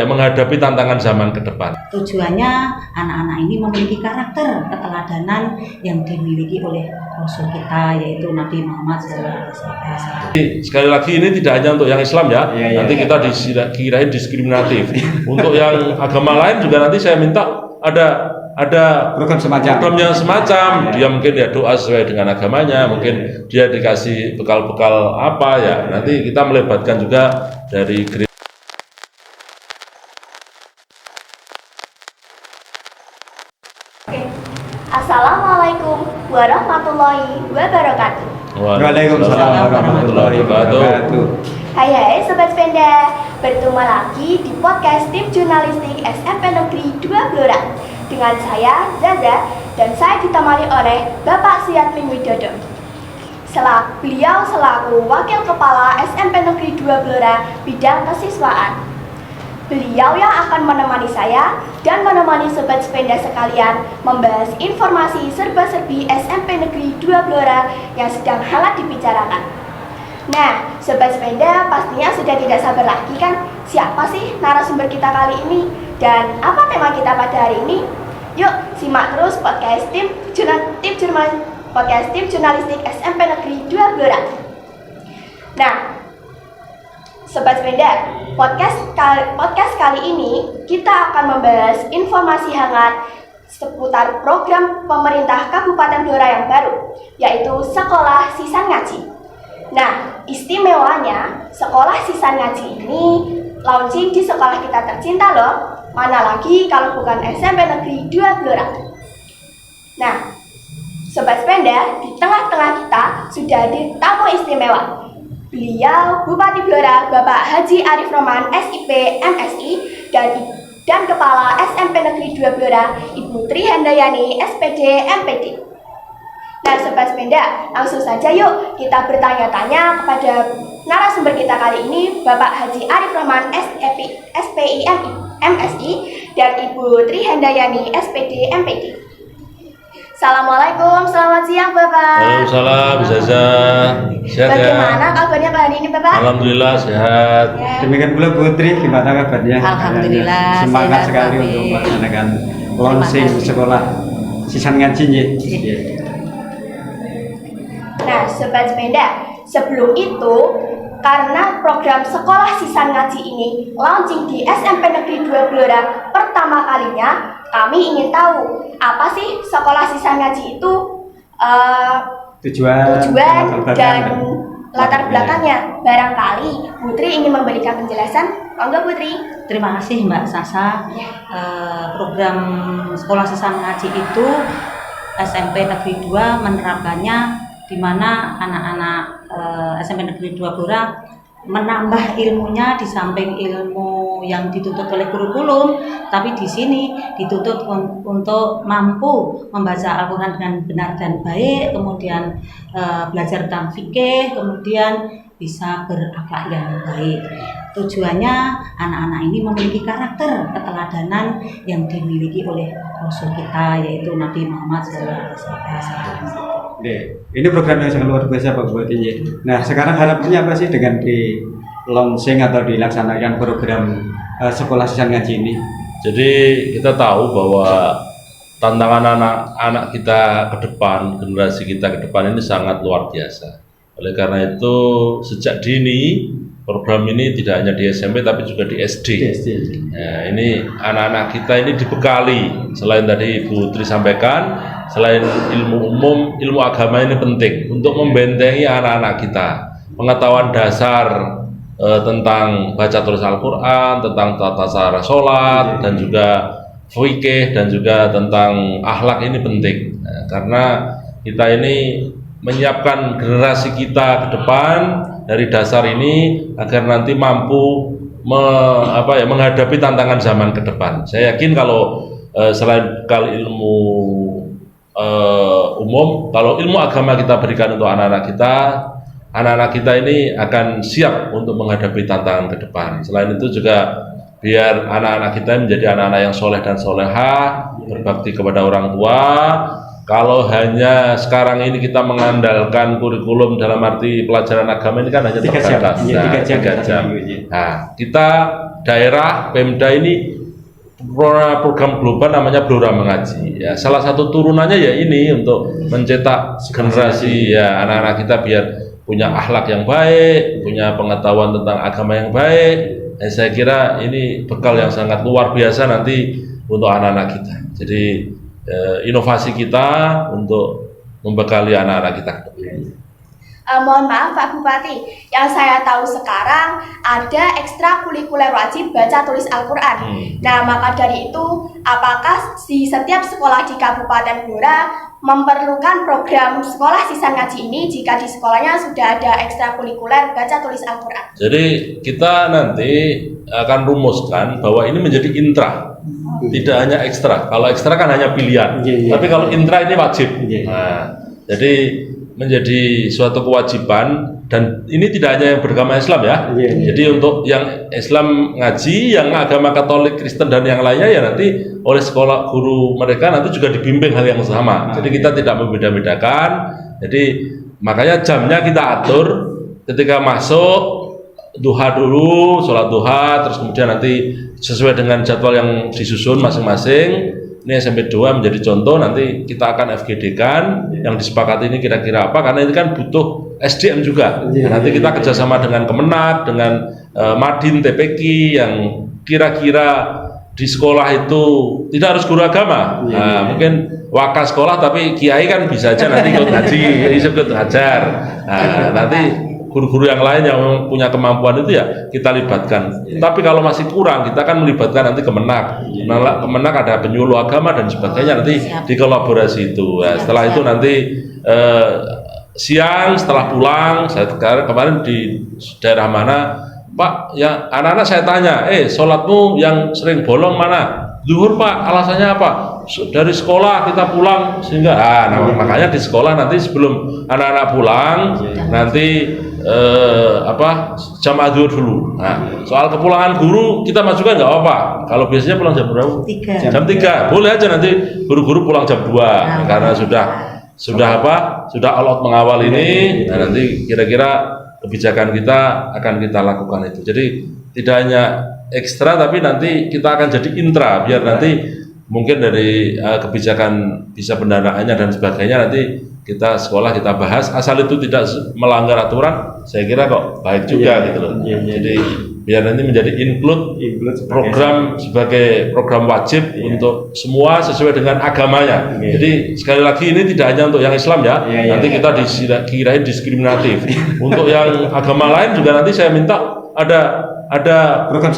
menghadapi tantangan zaman ke depan. Tujuannya anak-anak ini memiliki karakter keteladanan yang dimiliki oleh Rasul kita, yaitu Nabi Muhammad SAW. Sekali lagi ini tidak hanya untuk yang Islam ya, nanti kita dikirain diskriminatif. Untuk yang agama lain juga nanti saya minta ada program yang semacam dia mungkin ya doa sesuai dengan agamanya, mungkin dia dikasih bekal-bekal apa ya, nanti kita melibatkan juga dari gereja. Assalamualaikum warahmatullahi wabarakatuh. Waalaikumsalam warahmatullahi wabarakatuh. Hai Sobat Sepeda, bertemu lagi di podcast tim jurnalistik SMP Negeri 2 Blora dengan saya Zaza dan saya ditemani oleh Bapak Siatmin Widodo. Beliau selaku Wakil Kepala SMP Negeri 2 Blora bidang kesiswaan. Beliau yang akan menemani saya dan menemani Sobat Sepeda sekalian membahas informasi serba-serbi SMP Negeri 2 Blora yang sedang hangat dibicarakan. Nah, Sobat Sepeda pastinya sudah tidak sabar lagi kan siapa sih narasumber kita kali ini dan apa tema kita pada hari ini? Yuk simak terus podcast tim jurnalistik SMP Negeri 2 Blora. Nah, Sobat Sepeda, podcast kali ini kita akan membahas informasi hangat seputar program pemerintah Kabupaten Blora yang baru, yaitu Sekolah Sisan Ngaji. Nah, istimewanya Sekolah Sisan Ngaji ini launching di sekolah kita tercinta loh. Mana lagi kalau bukan SMP Negeri 2 Blora. Nah, Sobat Sepeda, di tengah-tengah kita sudah ada tamu istimewa. Beliau Bupati Blora Bapak Haji Arif Roman SIP MSI dan Kepala SMP Negeri 2 Blora Ibu Tri Handayani SPD MPD. Nah Sobat Sepeda, langsung saja yuk kita bertanya-tanya kepada narasumber kita kali ini Bapak Haji Arif Roman SPI MSI dan Ibu Tri Handayani SPD MPD. Assalamualaikum, selamat siang Bapak. Waalaikumsalam, Zaza. Sehat ya? Bagaimana kabarnya Pak hari ini Bapak? Alhamdulillah sehat. Ya. Demikian pula Putri, gimana kabarnya? Alhamdulillah, semangat sehat, sekali Bapak. untuk melaksanakan launching sekolah Sisan Ngaji. Nah Sobat Sepeda, sebelum itu karena program Sekolah Sisan Ngaji ini launching di SMP Negeri 2 Blora pertama kalinya, kami ingin tahu apa sih Sekolah Sisan Ngaji itu, tujuan dan latar belakangnya. Barangkali Putri ingin memberikan penjelasan. Monggo Putri. Terima kasih Mbak Sasa. Program Sekolah Sisan Ngaji itu SMP Negeri 2 menerapkannya di mana anak-anak SMP Negeri 2 Blora menambah ilmunya di samping ilmu yang dituntut oleh kurikulum, tapi di sini dituntut untuk mampu membaca Al-Quran dengan benar dan baik, kemudian belajar tentang fikih, kemudian bisa berakhlak yang baik. Tujuannya anak-anak ini memiliki karakter keteladanan yang dimiliki oleh Rasul kita, yaitu Nabi Muhammad SAW. Ini program yang sangat luar biasa Pak Bupati. Nah sekarang harapannya apa sih dengan di launching atau dilaksanakan program Sekolah Sisan Ngaji ini? Jadi kita tahu bahwa tantangan anak-anak kita ke depan, generasi kita ke depan ini sangat luar biasa. Oleh karena itu sejak dini program ini tidak hanya di SMP tapi juga di SD. Nah, ini anak-anak kita ini dibekali, selain tadi Ibu Tri sampaikan, selain ilmu umum, ilmu agama ini penting untuk membentengi anak-anak kita. Pengetahuan dasar tentang baca tulis Al-Quran, tentang tata cara sholat, dan juga fikih, dan juga tentang akhlak ini penting. Nah, karena kita ini menyiapkan generasi kita ke depan dari dasar ini agar nanti mampu menghadapi tantangan zaman ke depan. Saya yakin kalau selain ilmu umum, kalau ilmu agama kita berikan untuk anak-anak kita ini akan siap untuk menghadapi tantangan ke depan. Selain itu juga biar anak-anak kita menjadi anak-anak yang soleh dan solehah, berbakti kepada orang tua. Kalau hanya sekarang ini kita mengandalkan kurikulum dalam arti pelajaran agama ini kan hanya terbatas 3 jam. Nah, kita daerah Pemda ini program global namanya Blora Mengaji. Ya, salah satu turunannya ya ini untuk mencetak generasi ya anak-anak kita biar punya akhlak yang baik, punya pengetahuan tentang agama yang baik. Saya kira ini bekal yang sangat luar biasa nanti untuk anak-anak kita. Jadi inovasi kita untuk membekali anak-anak kita. Mohon maaf Pak Bupati, yang saya tahu sekarang ada ekstrakurikuler wajib baca tulis Al-Quran. Nah, maka dari itu, apakah di setiap sekolah di Kabupaten Blora memerlukan program sekolah sisaan ngaji ini jika di sekolahnya sudah ada ekstrakurikuler baca tulis Al-Quran? Jadi kita nanti akan rumuskan bahwa ini menjadi intra, tidak hanya ekstra. Kalau ekstra kan hanya pilihan, tapi kalau intra ini wajib. Nah, jadi menjadi suatu kewajiban, dan ini tidak hanya yang beragama Islam ya. Jadi untuk yang Islam ngaji, yang agama Katolik, Kristen dan yang lainnya ya nanti oleh sekolah guru mereka nanti juga dibimbing hal yang sama. Jadi kita tidak membeda-bedakan. Jadi makanya jamnya kita atur ketika masuk duha dulu, sholat duha, terus kemudian nanti sesuai dengan jadwal yang disusun masing-masing. Ini SMP 2 menjadi contoh, nanti kita akan FGD-kan yang disepakati ini kira-kira apa, karena ini kan butuh SDM juga. Nanti kita kerjasama dengan Kemenak, dengan Madin, TPQ yang kira-kira di sekolah itu tidak harus guru agama. Mungkin wakil sekolah tapi kiai kan bisa aja nanti ikut ngaji, ikut ngajar. Nanti guru-guru yang lain yang punya kemampuan itu ya kita libatkan. Tapi kalau masih kurang, kita akan melibatkan nanti Kemenak. Kemenak ada penyuluh agama dan sebagainya, nanti dikolaborasi itu. Setelah itu nanti siang setelah pulang, saya kemarin di daerah mana, Pak, ya anak-anak saya tanya, sholatmu yang sering bolong mana? Zuhur Pak, alasannya apa? Dari sekolah kita pulang sehingga makanya di sekolah nanti sebelum anak-anak pulang nanti jamaah zuhur dulu. Nah, soal kepulangan guru kita majukan nggak apa-apa. Kalau biasanya pulang jam berapa? 3. Jam 3. Boleh aja nanti guru-guru pulang jam 2 karena sudah all out mengawal ini. Nah, nanti kira-kira kebijakan kita akan kita lakukan itu. Jadi tidak hanya ekstra tapi nanti kita akan jadi intra, biar nanti mungkin dari kebijakan bisa pendanaannya dan sebagainya nanti kita sekolah kita bahas, asal itu tidak melanggar aturan, saya kira kok baik juga gitu loh. Jadi biar nanti menjadi include program sebagai program wajib untuk semua sesuai dengan agamanya. Jadi sekali lagi ini tidak hanya untuk yang Islam ya, nanti kita dikirain diskriminatif. Untuk yang agama lain juga nanti saya minta ada program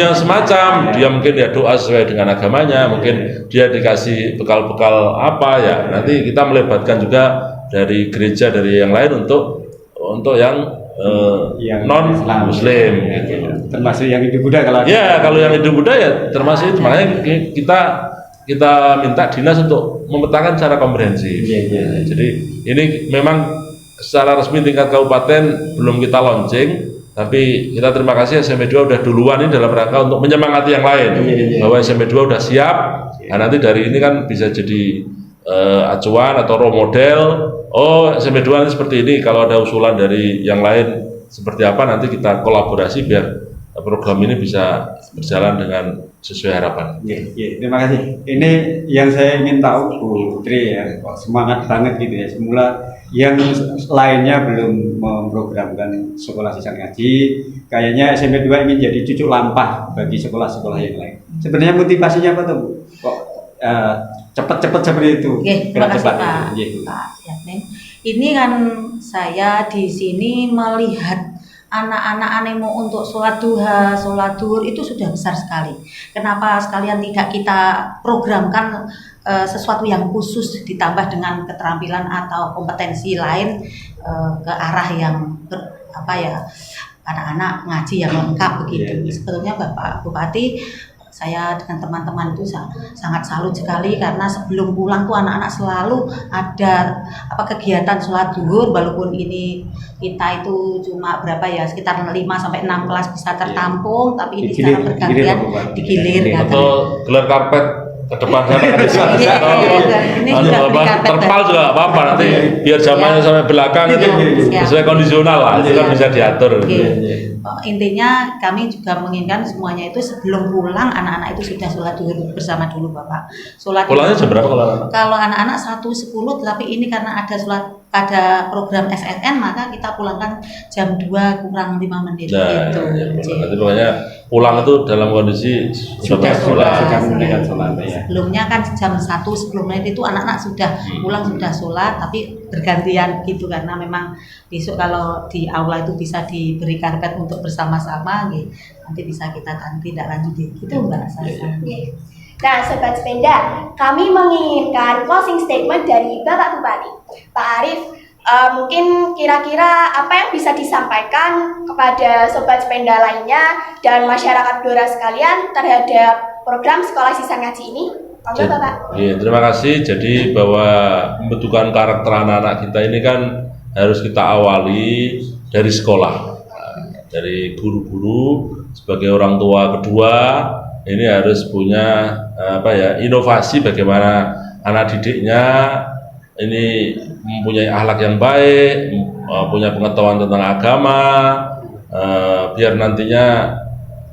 yang semacam dia mungkin ya doa sesuai dengan agamanya, mungkin dia dikasih bekal-bekal apa ya, nanti kita melibatkan juga dari gereja dari yang lain untuk yang non Muslim gitu. Termasuk yang Hindu Buddha kalau yang Hindu Buddha ya termasuk itu, makanya kita minta dinas untuk memetakan secara komprehensif. Jadi ini memang secara resmi tingkat kabupaten belum kita launching, tapi kita terima kasih SMP 2 udah duluan ini dalam rangka untuk menyemangati yang lain bahwa SMP 2 udah siap. Nah, nanti dari ini kan bisa jadi acuan atau role model. Oh, SMP 2 ini seperti ini, kalau ada usulan dari yang lain seperti apa nanti kita kolaborasi biar program ini bisa berjalan dengan sesuai harapan. Terima kasih. Ini yang saya ingin tahu Bu Putri ya, semangat banget gitu ya. Semula yang lainnya belum memprogramkan sekolah sisaan ngaji, kayaknya SMP 2 ingin jadi cucuk lampah bagi sekolah-sekolah yang lain. Sebenarnya motivasinya apa tuh Bu? Kok cepat-cepat seperti itu? Terima kasih Pak Yasmin. Ini kan saya di sini melihat anak-anak animo untuk sholat duha, sholat duhur itu sudah besar sekali. Kenapa sekalian tidak kita programkan sesuatu yang khusus ditambah dengan keterampilan atau kompetensi lain ke arah yang anak-anak ngaji yang lengkap begitu. Sebetulnya Bapak Bupati, saya dengan teman-teman itu sangat salut sekali karena sebelum pulang tuh anak-anak selalu ada kegiatan sholat duhur, walaupun ini kita itu cuma sekitar 5 sampai 6 kelas bisa tertampung, tapi ini secara bergantian digilir atau gelar karpet ke depan sana ini terpal juga apa-apa nanti biar zamannya sampai belakang itu sesuai kondisional lah, itu kan bisa diatur. Intinya kami juga menginginkan semuanya itu sebelum pulang anak-anak itu sudah sholat dulu bersama dulu Bapak. Sholat Pulangnya jam berapa kalau anak? Kalau anak-anak 1.10, tapi ini karena ada program SNN, maka kita pulangkan jam 2 kurang 5 menit Nah, gitu. nanti pokoknya pulang itu dalam kondisi Sudah menunaikan sholat ya. Sebelumnya kan jam 1 10 menit itu anak-anak sudah pulang, sudah sholat, tapi bergantian gitu karena memang besok kalau di aula itu bisa diberi karpet untuk bersama-sama, gitu. Nanti bisa kita tindak lanjuti gitu Mbak Sasa. Nah, Sobat Sepeda, kami menginginkan closing statement dari Bapak Bupati. Pak Arief, mungkin kira-kira apa yang bisa disampaikan kepada Sobat Sepeda lainnya dan masyarakat Blora sekalian terhadap program Sekolah Sisa Ngaji ini? Monggo Bapak. Iya, terima kasih. Jadi bahwa pembentukan karakter anak-anak kita ini kan harus kita awali dari sekolah. Dari guru-guru sebagai orang tua kedua ini harus punya inovasi bagaimana anak didiknya ini mempunyai akhlak yang baik, punya pengetahuan tentang agama, biar nantinya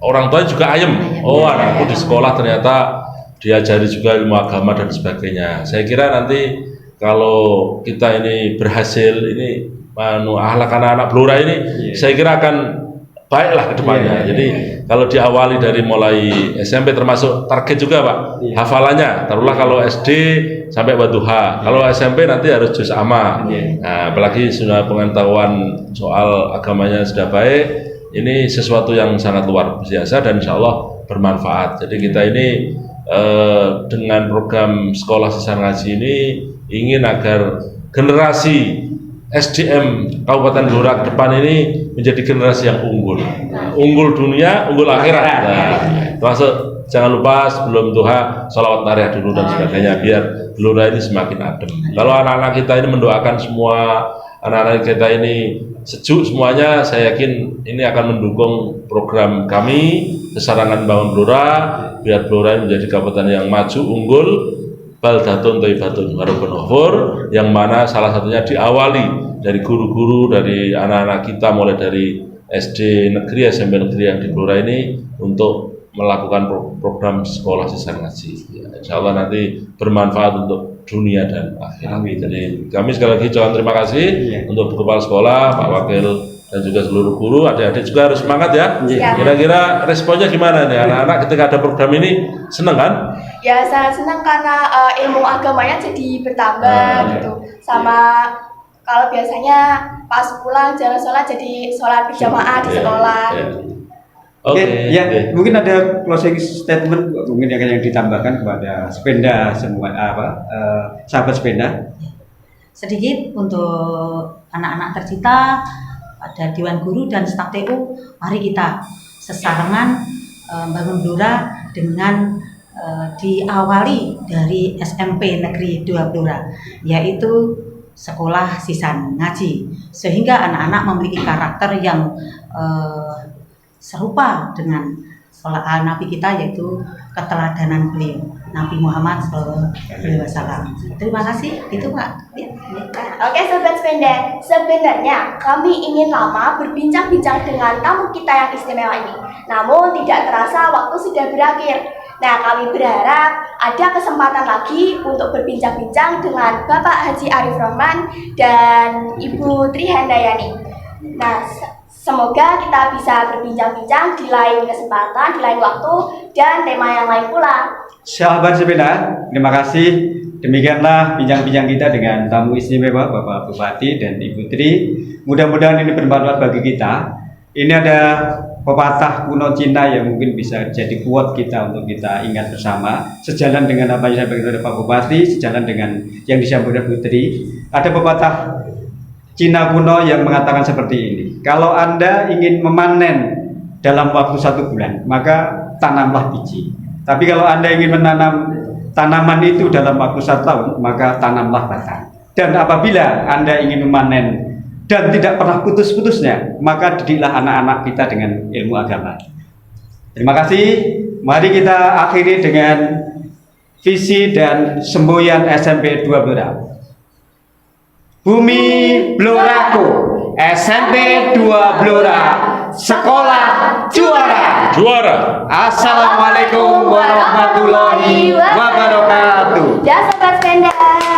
orang tua juga ayem. Oh, anakku di sekolah ternyata diajari juga ilmu agama dan sebagainya. Saya kira nanti kalau kita ini berhasil ini akhlak anak-anak Blora ini, saya kira akan baiklah ke depannya. Jadi kalau diawali dari mulai SMP termasuk target juga Pak, hafalannya. Taruhlah kalau SD sampai Wadduha, kalau SMP nanti harus juz amma. Nah, apalagi sudah pengetahuan soal agamanya sudah baik, ini sesuatu yang sangat luar biasa dan insya Allah bermanfaat. Jadi kita ini dengan program Sekolah Sisa Ngaji ini ingin agar generasi SDM Kabupaten Blora ke depan ini menjadi generasi yang unggul, unggul dunia, unggul akhirat. Nah, termasuk jangan lupa sebelum duha sholawat nariyah dulu dan sebagainya biar Blora ini semakin adem. Kalau anak-anak kita ini mendoakan semua anak-anak kita ini sejuk semuanya, saya yakin ini akan mendukung program kami Sesarangan Bangun Blora biar Blora ini menjadi kabupaten yang maju, unggul, baldatun thayyibatun warabun ghafur, yang mana salah satunya diawali dari guru-guru, dari anak-anak kita mulai dari SD negeri, SMP negeri yang di Blora ini untuk melakukan program Sekolah Sisa Ngaji. Ya, insya Allah nanti bermanfaat untuk dunia dan akhirat. Jadi kami sekali lagi ucapkan terima kasih untuk Kepala Sekolah, Pak Wakil dan juga seluruh guru, adik-adik juga harus semangat ya. Kira-kira responnya gimana nih anak-anak ketika ada program ini, senang kan? Ya sangat senang karena ilmu agamanya jadi bertambah gitu. Sama kalau biasanya pas pulang jangan sholat jadi sholat berjamaah di sekolah. Oke, mungkin ada closing statement mungkin yang ditambahkan kepada sepeda semua sahabat sepeda. Sedikit untuk anak-anak tercinta pada Dewan Guru dan staf TU, mari kita sesarengan bangun Blora dengan diawali dari SMP Negeri 2 Blora, yaitu Sekolah Sisa Ngaji, sehingga anak-anak memiliki karakter yang serupa dengan Nabi kita, yaitu keteladanan beliau Nabi Muhammad SAW. Terima kasih, itu Pak. Oke Sobat Sepeda, sebenarnya kami ingin lama berbincang-bincang dengan tamu kita yang istimewa ini, namun tidak terasa waktu sudah berakhir. Nah, kami berharap ada kesempatan lagi untuk berbincang-bincang dengan Bapak Haji Arief Rahman dan Ibu Tri Handayani. Nah, semoga kita bisa berbincang-bincang di lain kesempatan, di lain waktu, dan tema yang lain pula. Sahabat sepeda, terima kasih. Demikianlah bincang-bincang kita dengan tamu istimewa Bapak Bupati dan Ibu Tri. Mudah-mudahan ini bermanfaat bagi kita. Ini ada pepatah kuno Cina yang mungkin bisa jadi quote kita untuk kita ingat bersama. Sejalan dengan apa yang disampaikan oleh Pak Bupati, sejalan dengan yang disampaikan Bu Tri. Ada pepatah Cina kuno yang mengatakan seperti ini. Kalau Anda ingin memanen dalam waktu 1 bulan, maka tanamlah biji. Tapi kalau Anda ingin menanam tanaman itu dalam waktu 1 tahun, maka tanamlah batang. Dan apabila Anda ingin memanen dan tidak pernah putus-putusnya, maka didiklah anak-anak kita dengan ilmu agama. Terima kasih. Mari kita akhiri dengan visi dan semboyan SMP 2 Blora. Bumi Bloraku, SMP 2 Blora, sekolah juara. Juara. Assalamualaikum warahmatullahi wabarakatuh. Ya Sobat Sepeda.